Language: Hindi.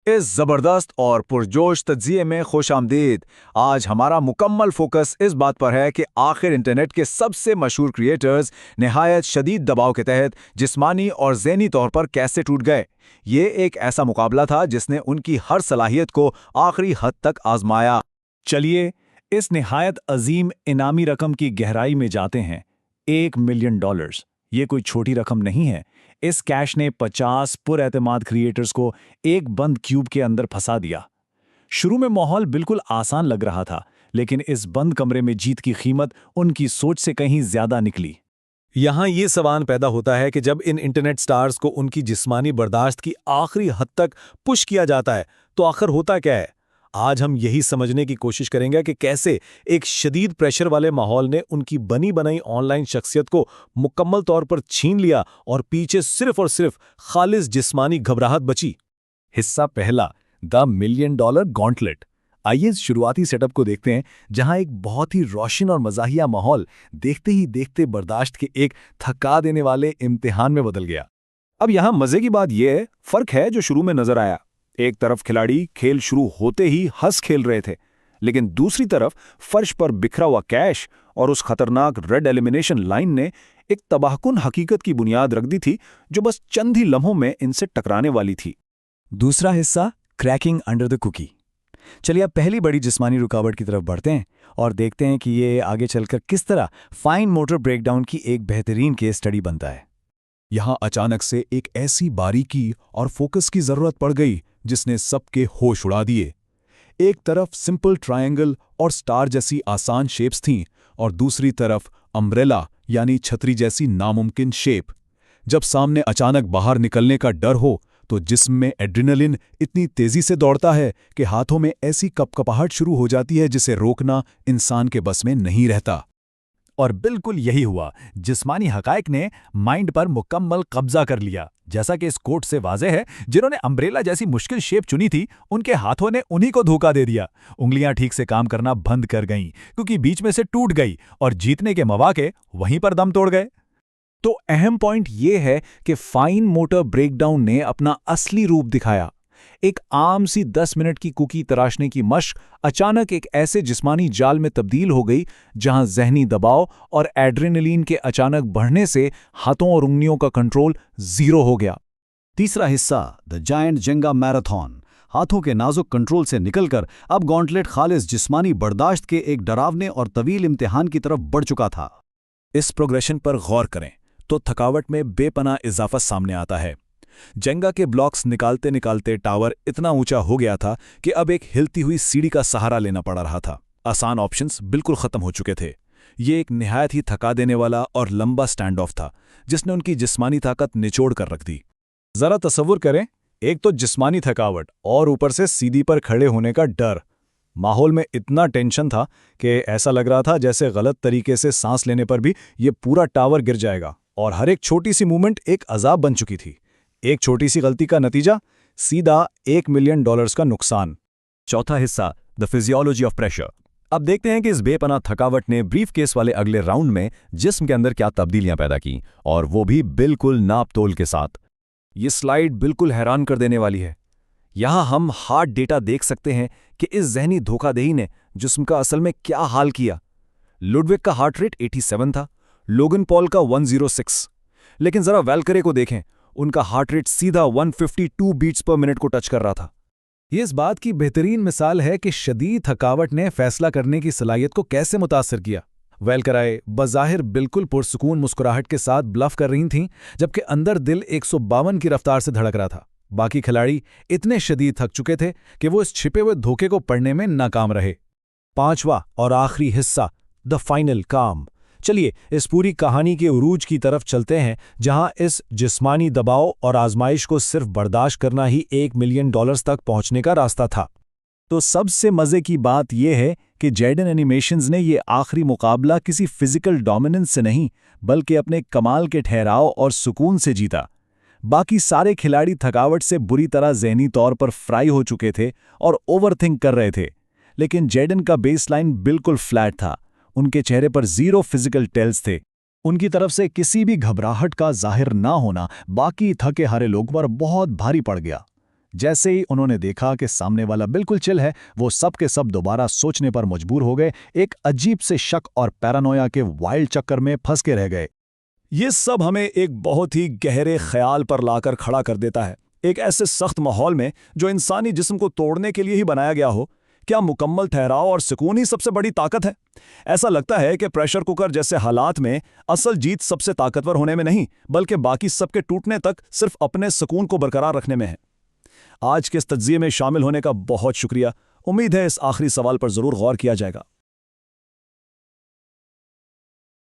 इस जबरदस्त और पुरजोश तज्जिये में खुश आमदीद। आज हमारा मुकम्मल फोकस इस बात पर है कि आखिर इंटरनेट के सबसे मशहूर क्रिएटर्स निहायत शदीद दबाव के तहत जिस्मानी और ज़हनी तौर पर कैसे टूट गए। ये एक ऐसा मुकाबला था जिसने उनकी हर सलाहियत को आखिरी हद तक आजमाया। चलिए इस निहायत अजीम इनामी रकम की गहराई में जाते हैं। $1 मिलियन, ये कोई छोटी रकम नहीं है। इस कैश ने 50 पुरएतमाद क्रिएटर्स को एक बंद क्यूब के अंदर फंसा दिया। शुरू में माहौल बिल्कुल आसान लग रहा था, लेकिन इस बंद कमरे में जीत की कीमत उनकी सोच से कहीं ज्यादा निकली। यहाँ ये सवाल पैदा होता है कि जब इन इंटरनेट स्टार्स को उनकी जिस्मानी बर्दाश्त की आखिरी हद तक पुश किया जाता है तो आखिर होता क्या है। आज हम यही समझने की कोशिश करेंगे कि कैसे एक शदीद प्रेशर वाले माहौल ने उनकी बनी बनाई ऑनलाइन शख्सियत को मुकम्मल तौर पर छीन लिया और पीछे सिर्फ और सिर्फ खालिस जिस्मानी घबराहट बची। हिस्सा पहला, द $1 मिलियन गॉन्टलेट। आइए इस शुरुआती सेटअप को देखते हैं, जहां एक बहुत ही रोशन और मज़ाहिया माहौल देखते ही देखते बर्दाश्त के एक थका देने वाले इम्तिहान में बदल गया। अब यहाँ मजे की बात यह है, फर्क है जो शुरू में नजर आया। एक तरफ खिलाड़ी खेल शुरू होते ही हंस खेल रहे थे, लेकिन दूसरी तरफ फर्श पर बिखरा हुआ कैश और उस खतरनाक रेड एलिमिनेशन लाइन ने एक तबाहकुन हकीकत की बुनियाद रख दी थी जो बस चंद ही लम्हों में इनसे टकराने वाली थी। दूसरा हिस्सा, क्रैकिंग अंडर द कुकी। चलिए अब पहली बड़ी जिस्मानी रुकावट की तरफ बढ़ते हैं और देखते हैं कि ये आगे चलकर किस तरह फाइन मोटर ब्रेकडाउन की एक बेहतरीन केस स्टडी बनता है। यहां अचानक से एक ऐसी बारीकी और फोकस की जरूरत पड़ गई जिसने सबके होश उड़ा दिए। एक तरफ सिंपल ट्रायंगल और स्टार जैसी आसान शेप्स थीं और दूसरी तरफ अम्ब्रेला यानी छतरी जैसी नामुमकिन शेप। जब सामने अचानक बाहर निकलने का डर हो तो जिस्म में एड्रेनलिन इतनी तेजी से दौड़ता है कि हाथों में ऐसी कपकपाहट शुरू हो जाती है जिसे रोकना इंसान के बस में नहीं रहता। और बिल्कुल यही हुआ। जिस्मानी हकायक ने माइंड पर मुकम्मल कब्जा कर लिया। जैसा कि इस कोट से वाज़ेह है, जिन्होंने अम्ब्रेला जैसी मुश्किल शेप चुनी थी, उनके हाथों ने उन्हीं को धोखा दे दिया। उंगलियां ठीक से काम करना बंद कर गईं, क्योंकि बीच में से टूट गई और जीतने के मौके वहीं पर दम तोड़ गए। तो अहम पॉइंट ये है कि फाइन मोटर ब्रेकडाउन ने अपना असली रूप दिखाया। एक आम सी 10 मिनट की कुकी तराशने की मशक अचानक एक ऐसे जिस्मानी जाल में तब्दील हो गई जहां जहनी दबाव और एड्रेनलिन के अचानक बढ़ने से हाथों और उंगलियों का कंट्रोल जीरो हो गया। तीसरा हिस्सा, द जायंट जेंगा मैराथन। हाथों के नाजुक कंट्रोल से निकलकर अब गॉन्टलेट खालिस जिस्मानी बर्दाश्त के एक डरावने और तवील इम्तिहान की तरफ बढ़ चुका था। इस प्रोग्रेशन पर गौर करें तो थकावट में बेपनाह इजाफा सामने आता है। जेंगा के ब्लॉक्स निकालते निकालते टावर इतना ऊंचा हो गया था कि अब एक हिलती हुई सीढ़ी का सहारा लेना पड़ रहा था। आसान ऑप्शंस बिल्कुल खत्म हो चुके थे। ये एक निहायत ही थका देने वाला और लंबा स्टैंड ऑफ था जिसने उनकी जिस्मानी ताकत निचोड़ कर रख दी। जरा तसव्वुर करें, एक तो जिस्मानी थकावट और ऊपर से सीढ़ी पर खड़े होने का डर। माहौल में इतना टेंशन था कि ऐसा लग रहा था जैसे गलत तरीके से सांस लेने पर भी ये पूरा टावर गिर जाएगा, और हर एक छोटी सी मूवमेंट एक अजाब बन चुकी थी। एक छोटी सी गलती का नतीजा सीधा $1 मिलियन का नुकसान। चौथा हिस्सा, द फिजियोलॉजी ऑफ प्रेशर। अब देखते हैं कि इस बेपनाह थकावट ने ब्रीफ केस वाले अगले राउंड में जिस्म के अंदर क्या तब्दीलियां पैदा की, और वो भी बिल्कुल नाप तोल के साथ। ये स्लाइड बिल्कुल हैरान कर देने वाली है। यहां हम हार्ट डेटा देख सकते हैं कि इस जहनी धोखाधही ने जिस्म का असल में क्या हाल किया। लुडविग का हार्ट रेट 87 था, लोगन पॉल का 106, लेकिन जरा वैल्करे को देखें, उनका हार्ट रेट सीधा 152 बीट्स पर मिनट को टच कर रहा था। ये इस बात की बेहतरीन मिसाल है कि शदीद थकावट ने फैसला करने की सलाहियत को कैसे मुतासर किया। वैल्कराए बज़ाहिर बिल्कुल पुरसुकून मुस्कुराहट के साथ ब्लफ कर रही थीं, जबकि अंदर दिल 152 की रफ्तार से धड़क रहा था। बाकी खिलाड़ी इतने शदीद थक चुके थे कि वो इस छिपे हुए धोखे को पढ़ने में नाकाम रहे। पांचवा और आखिरी हिस्सा, द फाइनल काम। चलिए इस पूरी कहानी के उरूज की तरफ चलते हैं, जहां इस जिस्मानी दबाव और आजमाइश को सिर्फ बर्दाश्त करना ही $1 मिलियन तक पहुंचने का रास्ता था। तो सबसे मजे की बात यह है कि जैडन एनिमेशंस ने ये आखिरी मुकाबला किसी फिजिकल डोमिनेंस से नहीं, बल्कि अपने कमाल के ठहराव और सुकून से जीता। बाकी सारे खिलाड़ी थकावट से बुरी तरह ज़हनी तौर पर फ्राई हो चुके थे और ओवरथिंक कर रहे थे, लेकिन जैडन का बेसलाइन बिल्कुल फ्लैट था। उनके चेहरे पर जीरो फिजिकल टेल्स थे। उनकी तरफ से किसी भी घबराहट का जाहिर ना होना बाकी थके हारे लोगों पर बहुत भारी पड़ गया। जैसे ही उन्होंने देखा कि सामने वाला बिल्कुल चिल है, वो सब के सब दोबारा सोचने पर मजबूर हो गए, एक अजीब से शक और पैरानोया के वाइल्ड चक्कर में फंस के रह गए। ये सब हमें एक बहुत ही गहरे ख्याल पर लाकर खड़ा कर देता है। एक ऐसे सख्त माहौल में जो इंसानी जिस्म को तोड़ने के लिए ही बनाया गया हो, क्या मुकम्मल ठहराव और सुकून ही सबसे बड़ी ताकत है? ऐसा लगता है कि प्रेशर कुकर जैसे हालात में असल जीत सबसे ताकतवर होने में नहीं, बल्कि बाकी सबके टूटने तक सिर्फ अपने सुकून को बरकरार रखने में है। आज के इस तज्जिये में शामिल होने का बहुत शुक्रिया। उम्मीद है इस आखिरी सवाल पर जरूर गौर किया जाएगा।